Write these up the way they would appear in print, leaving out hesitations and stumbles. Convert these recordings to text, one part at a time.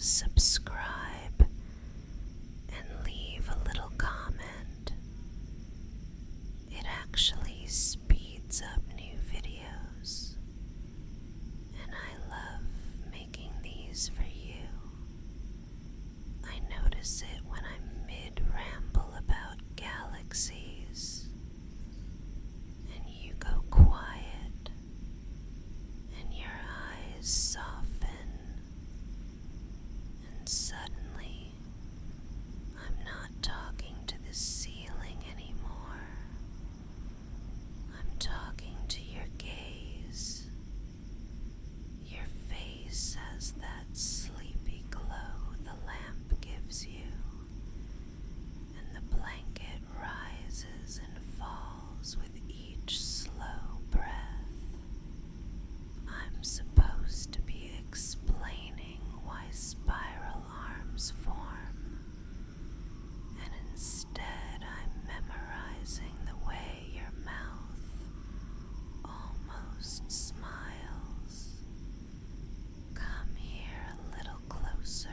subscribe, and leave a little comment. It actually speeds up new videos, and I love making these for you. I notice it when I'm mid-ramble about galaxies, and you go quiet, and your eyes soften, and suddenly I'm not talking to the ceiling anymore. I'm talking to your gaze. Your face has that sleepy glow the lamp gives you, and the blanket rises and falls with each slow breath. I'm supposed to be explaining why spiral arms form, and instead I'm memorizing the way your mouth almost smiles. Come here a little closer.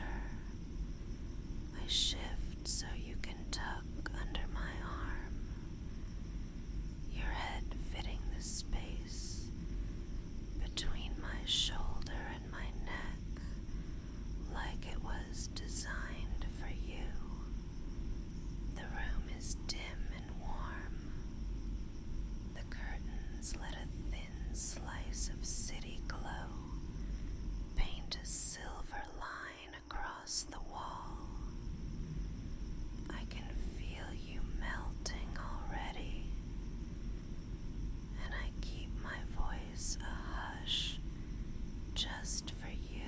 I shift so you can tuck under my arm, your head fitting the space between my shoulder and my neck like it was designed for you. The room is dim and warm. The curtains let a thin slice of city glow paint a silver line across the wall. I can feel you melting already, and I keep my voice a hush just for you.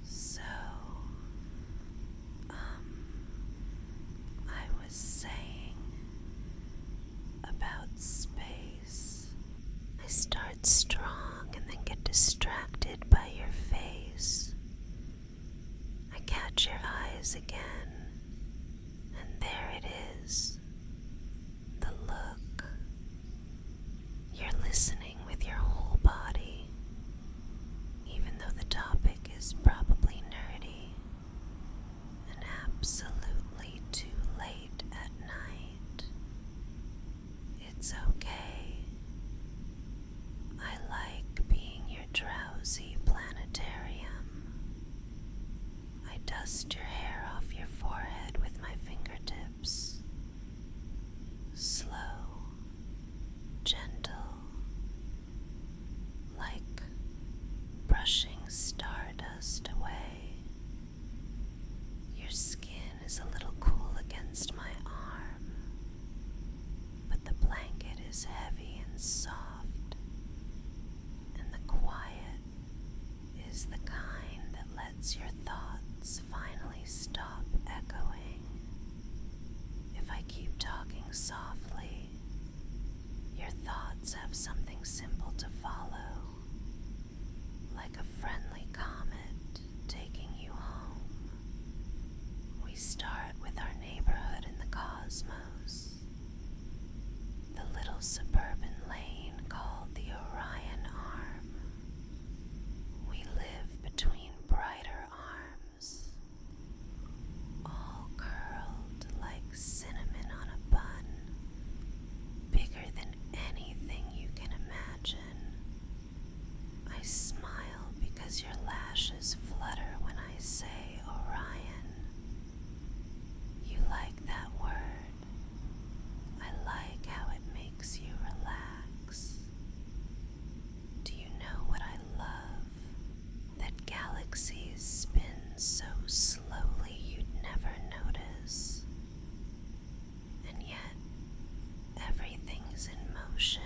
So, I was saying about space. I start strong and then get distracted by your face. I catch your eyes again, and there it is, the look. You're listening with your whole body, even though the topic is probably nerdy and absolutely too late at night. It's okay. I like being your drowsy planetarium. I dust your hair off your forehead with my fingertips. Slow, gentle, like brushing stardust away. Your skin is a little cool against my arm, but the blanket is heavy and soft, and the quiet is the kind that lets your thoughts finally stop echoing. If I keep talking softly, your thoughts have something simple to follow, like a friendly comet taking you home. We start with our neighborhood in the cosmos, the little suburban lane called the Orion Arm. We live between brighter arms, all curled like cinnamon on a bun, bigger than anything you can imagine. I smile because your lashes flutter when I say Orion. You like that word. I like how it makes you relax. Do you know what I love? That galaxies spin so slowly you'd never notice. And yet, everything's in motion,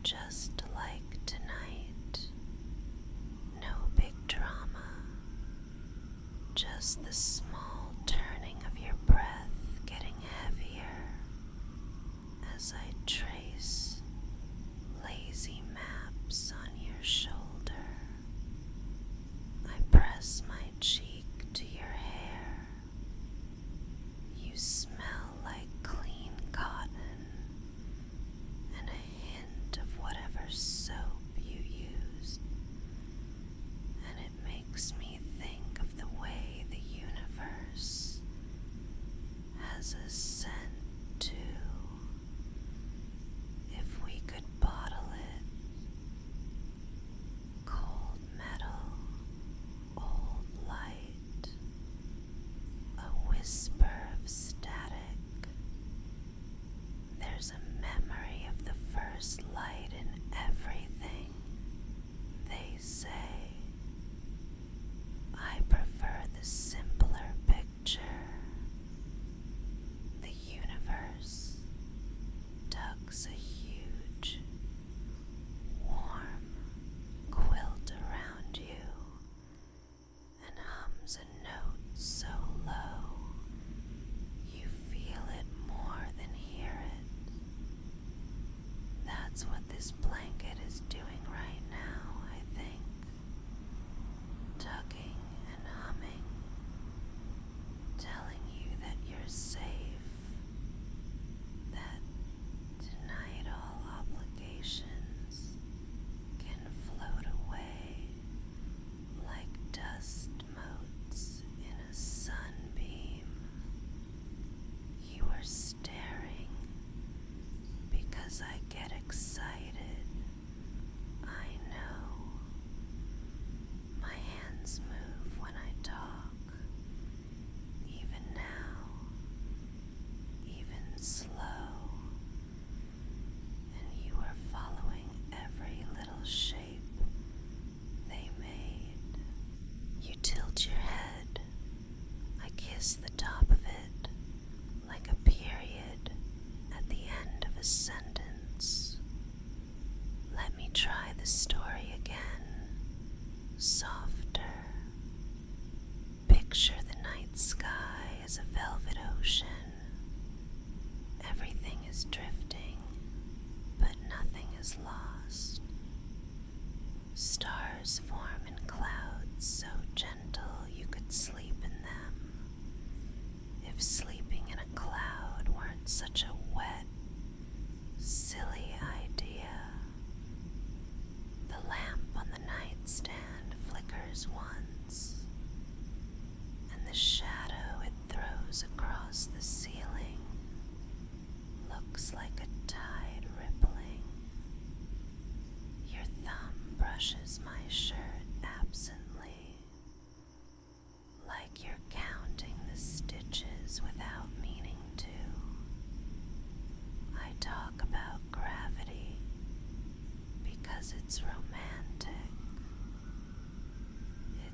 just like tonight. No big drama, just the small turning of your breath getting heavier as I trace lazy maps on your shoulder. I press my cheek to your hair. You smell like clean cotton and a hint of whatever soap you used, and it makes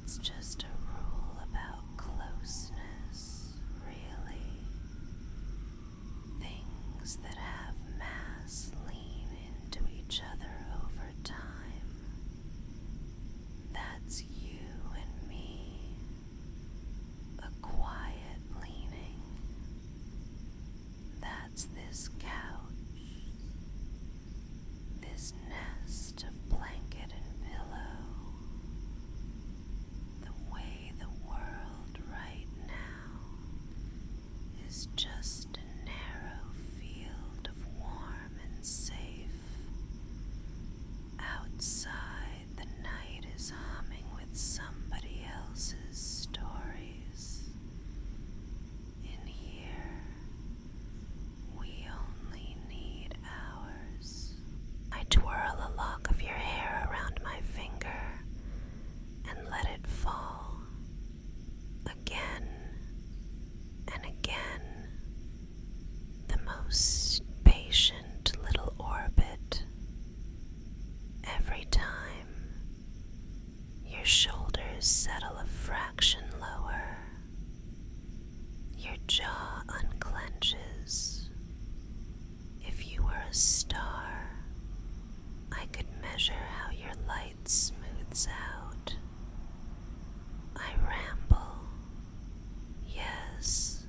It's just a rule about closeness, really. Things that have mass lean into each other over time. That's you and me, a quiet leaning. That's this couch, this nest of blanket and pillow. The way the world right now is just a narrow field of warm and safe. Outside, the night is humming with somebody else's stories. In here, we only need ours. I twirl a lock of your hair around my finger and let it fall again and again. The most patient little orbit. Every time your shoulders settle a fraction lower, your jaw unclenches. If you were a star, I could measure how your light smooths out. I ramble, yes,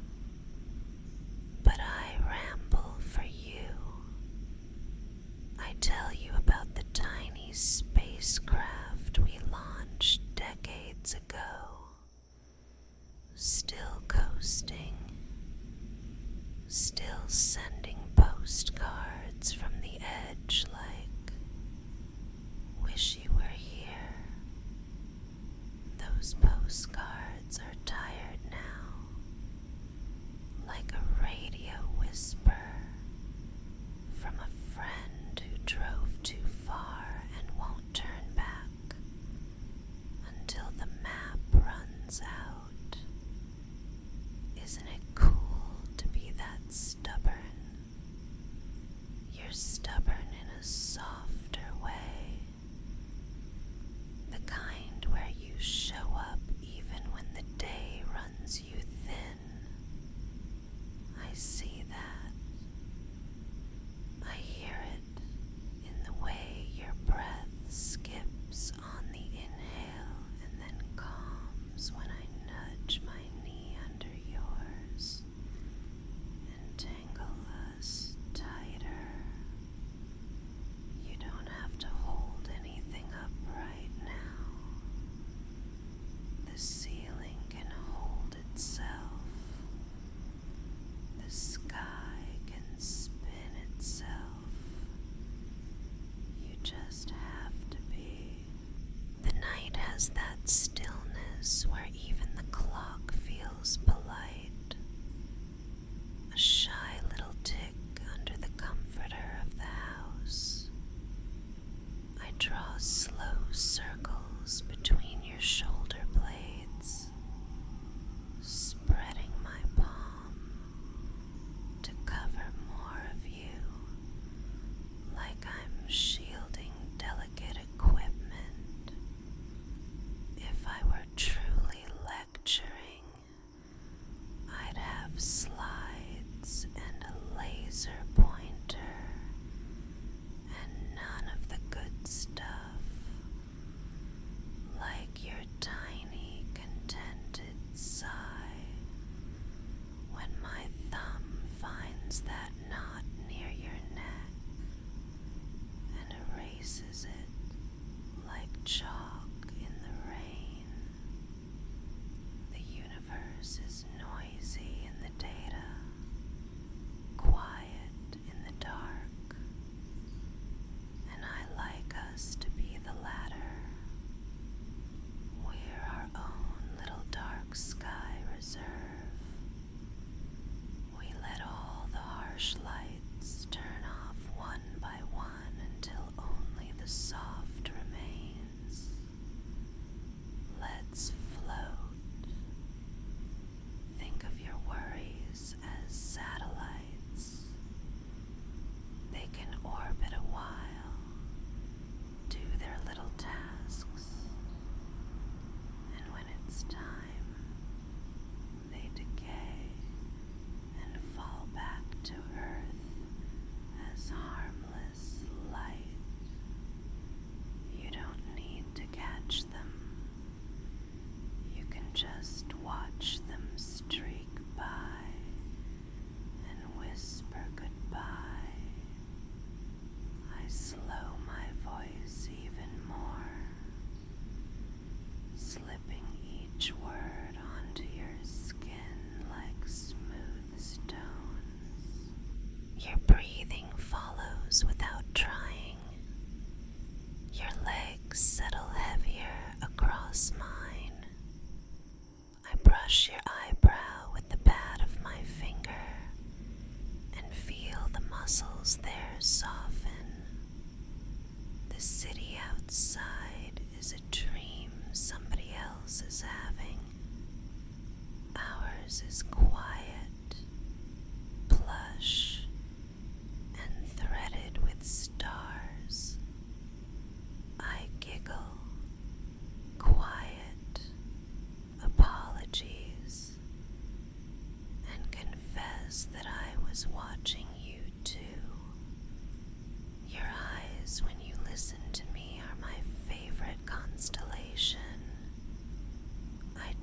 but I ramble for you. I tell you about the tiny spacecraft we launched decades ago, still coasting, still sending postcards from the edge like, wish you were here. Those postcards are tired now, like a radio whisper from a friend who drove too far and won't turn back until the map runs out. Isn't it cool to be that stubborn? You're stubborn in a softer way, the kind where you show up even when the day runs you thin. I see that. I hear it.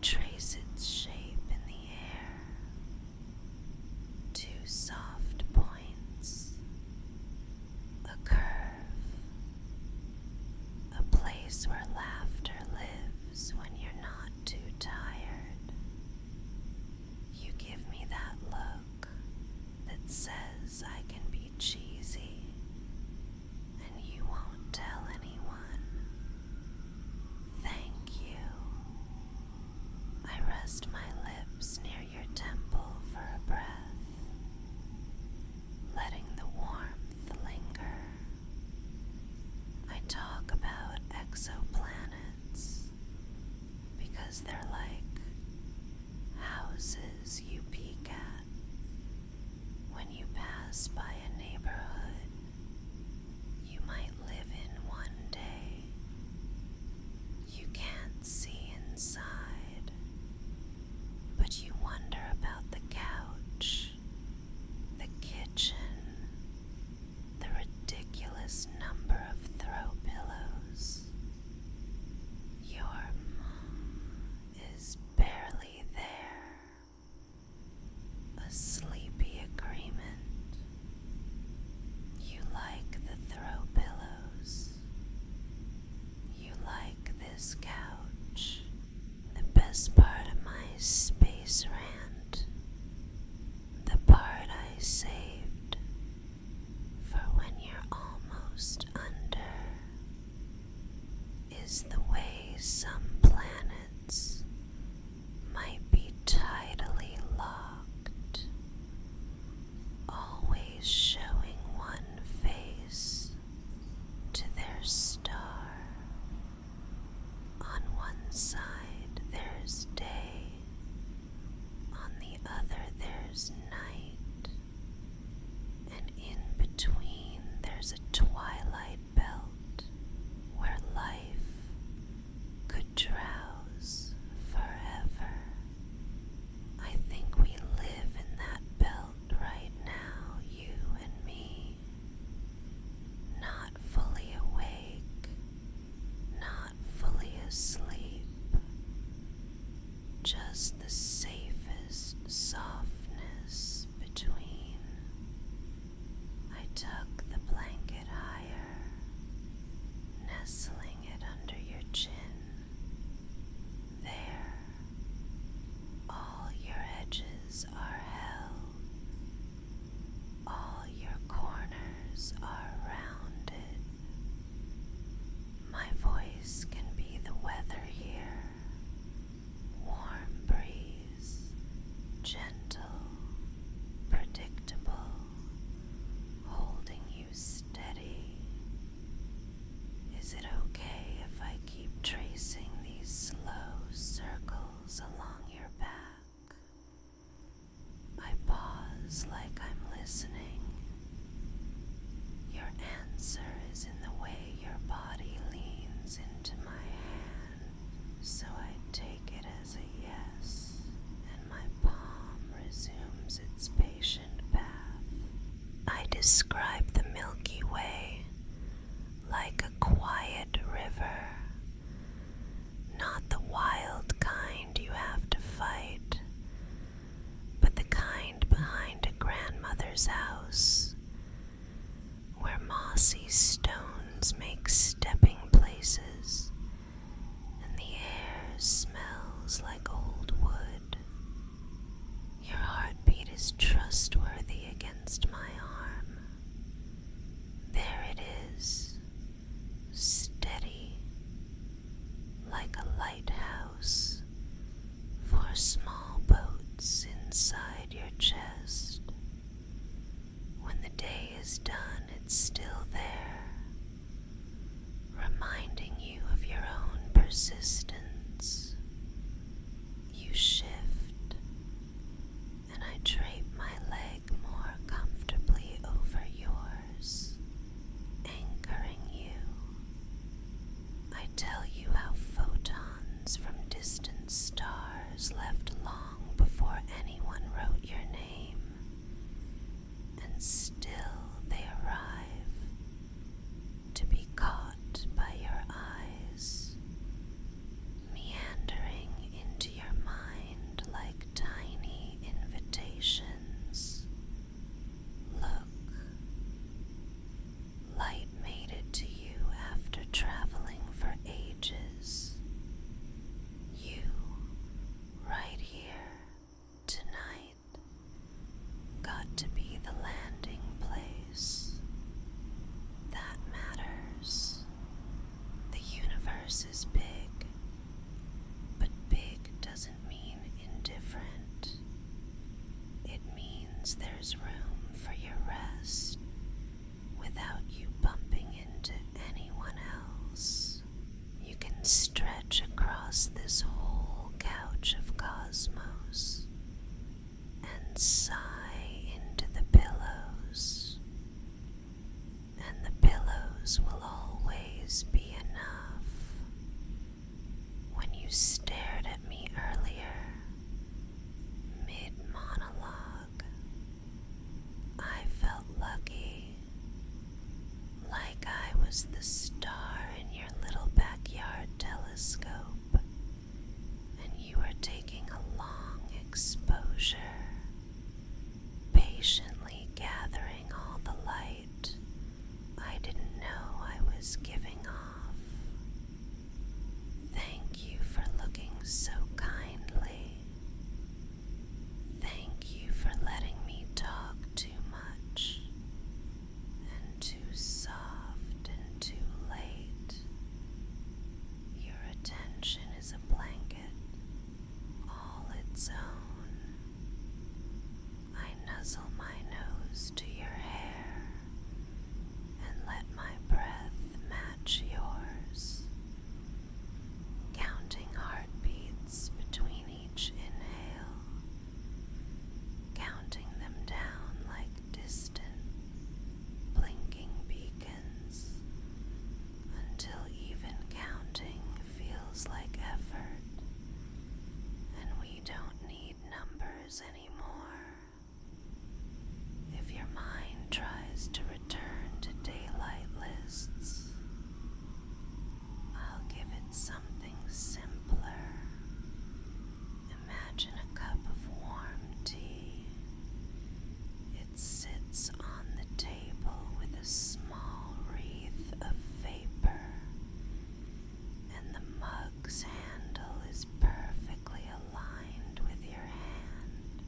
trace its shape in the air. Two soft points, a curve, a place where laughter lives when you're not too tired. You give me that look that says I can be cheesy and you won't tell anyone. Thank you. I rest my lips near your temple for a breath, letting the warmth linger. I talk about exoplanets because they're like houses you peek at when you pass by a neighborhood you might live in one day. You can't see inside, but you wonder about the couch, the kitchen, the ridiculous number of throw pillows. Your mom is barely there. A sleepy agreement. You like the throw pillows. You like this couch. The best part of my space rant, the part I saved for when you're almost under, is the way some planets might be tidally locked, always showing one face to their star. On one side there's day, on the other there's night, and in between there's a twilight belt where life could drowse forever. I think we live in that belt right now, you and me. Not fully awake, not fully asleep, just the safest softness between. I tuck the blanket higher, nestling it under your chin. There, all your edges are held, all your corners are rounded. My voice can be the weather here, warm breeze, gentle, predictable, holding you steady. Is it okay if I keep tracing these slow circles along your back? I pause like I'm listening. Your answer is in the way your body leans into my hand, so I take it as a yes, and my palm resumes its patient path. I describe the Milky Way like a quiet river, not the wild kind you have to fight, but the kind behind a grandmother's house, where mossy stones make stepping places, and the air smells like old wood. Your heartbeat is trustworthy against my arm. There it is, steady, like a lighthouse for small boats inside your chest. When the day is done, it's still there, reminding you of your own persistence. You shift, and I drape my leg more comfortably over yours, anchoring you. I tell you how photons from distant stars left long before anyone wrote your name, and still they arrive to be caught by your eyes, meandering into your image of cosmos and sigh into the pillows, and the pillows will always be enough. When you stared at me earlier, mid-monologue, I felt lucky, like I was the star in your little backyard telescope, and you were taking a long exposure, patiently gathering all the light I didn't know I was giving off. Thank you for looking so kindly. Thank you for letting me talk too much and too soft and too late. Your attention is a blanket, all its own. I nuzzle my nose to your hair and let my breath match yours, counting heartbeats between each inhale, counting them down like distant, blinking beacons, until even counting feels like effort, and we don't need numbers anymore. If your mind tries to return to daylight lists, I'll give it something simpler. Imagine a cup of warm tea. It sits on the table with a small wreath of vapor, and the mug's handle is perfectly aligned with your hand.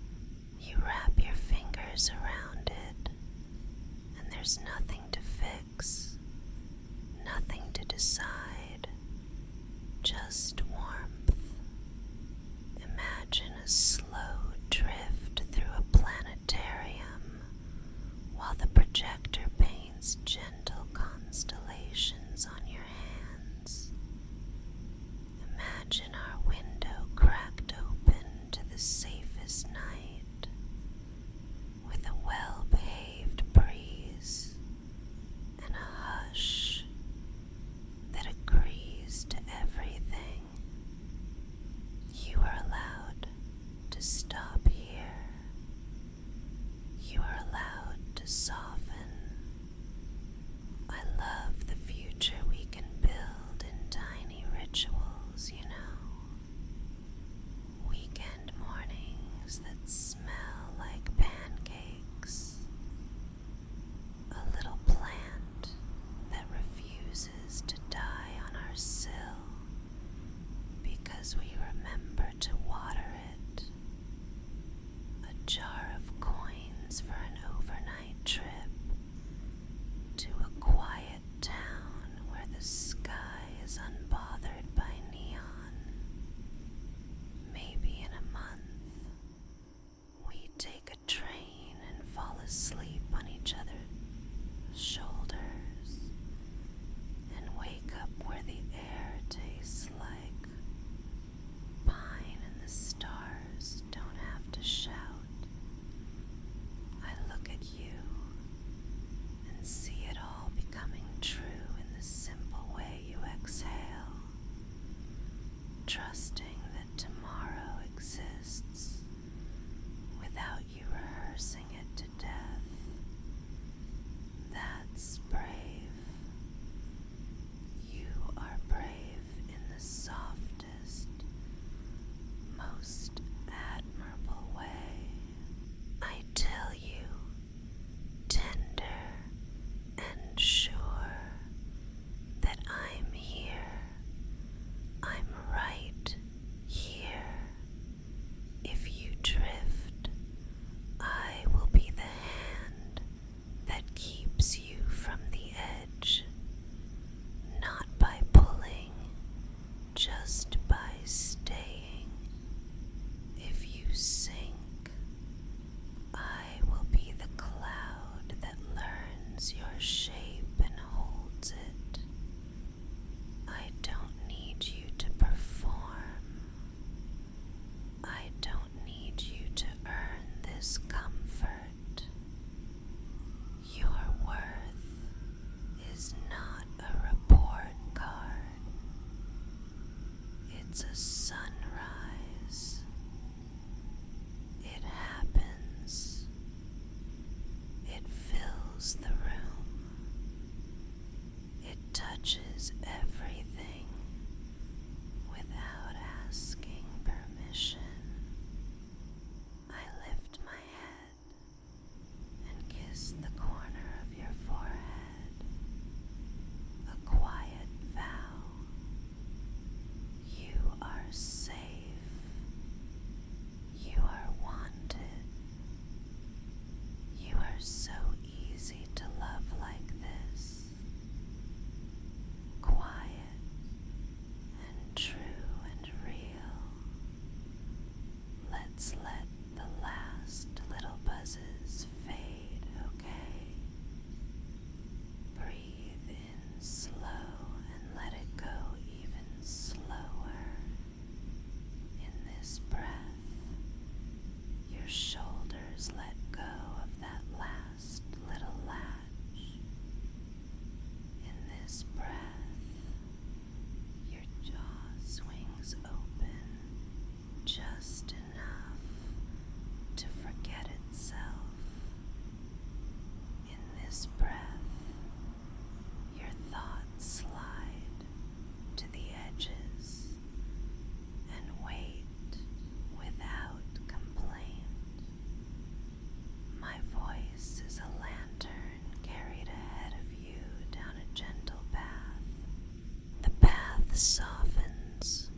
Let's let the last little buzzes fade, okay? Breathe in slow and let it go even slower. In this breath, your shoulders let go of that last little latch. In this breath, your jaw swings open just enough to forget itself. In this breath, your thoughts slide to the edges and wait without complaint. My voice is a lantern carried ahead of you down a gentle path. The path softens,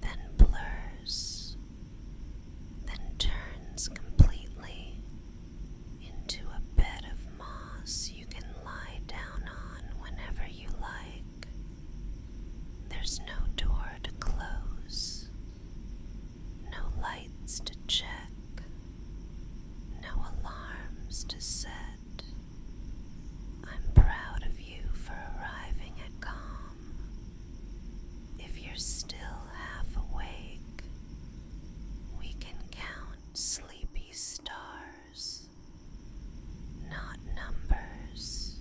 then blurs, then turns completely into a bed of moss you can lie down on whenever you like. There's no door to close, no lights to check, no alarms to set. I'm proud of you for arriving at calm. If you're still half awake, we can count sleepy stars, not numbers,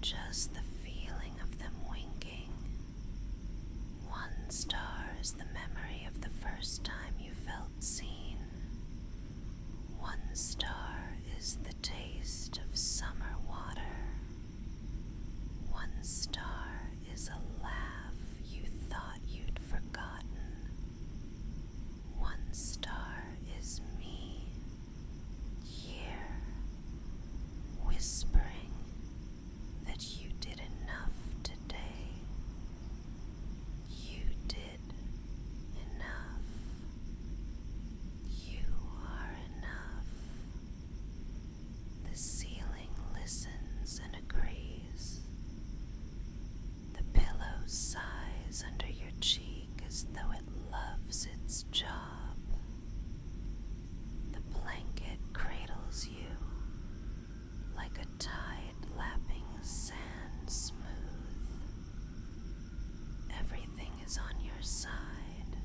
just the feeling of them winking. One star is the memory of the first time you felt seen. One star is the taste of summer water. One star is a laugh you thought you'd forgotten. One star is me, here, whispering that you did enough today. You did enough. You are enough. The ceiling listens and agrees. The pillow sighs under your cheek as though it loves its job. The blanket cradles you like a tide lapping sand smooth. Everything is on your side.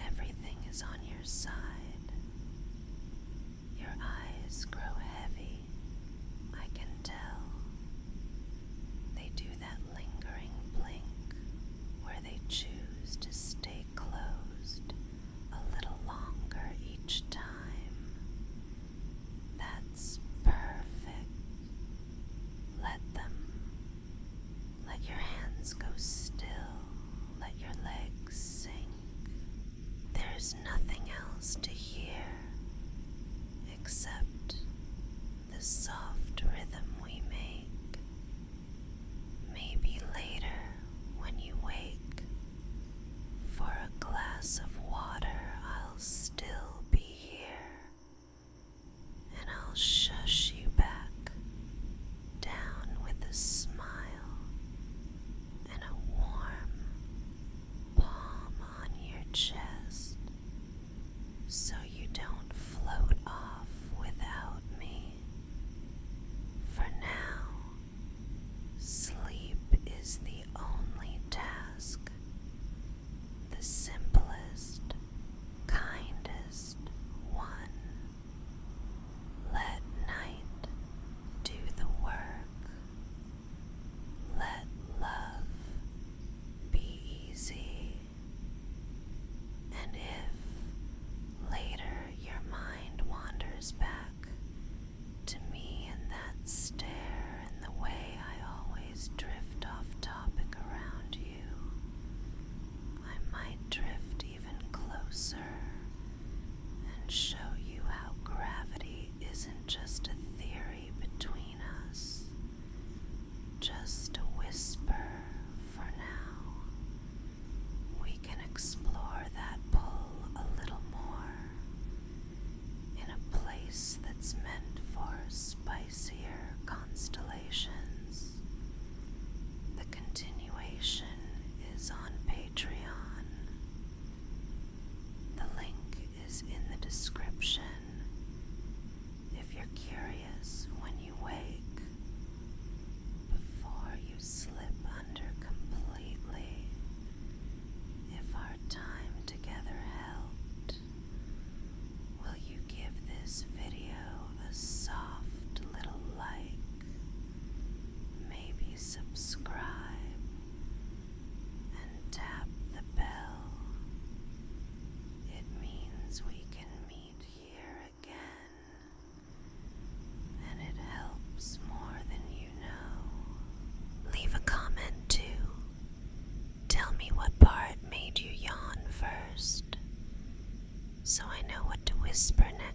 Everything is on your side. Your eyes grow heavy, I can tell. They do that lingering blink where they choose to stay closed a little longer each time. That's perfect. Let them. Let your hands go still. Let your legs sink. There's nothing else to hear except the soft rhythm we make. Maybe later, when you wake, for a glass of water, I'll still be here, and I'll shush you back down with a smile and a warm palm on your chest, so you don't float off without me. For now, sleep is the only task, the simplest, kindest one. Let night do the work. Let love be easy.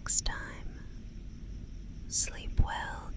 next time. Sleep well.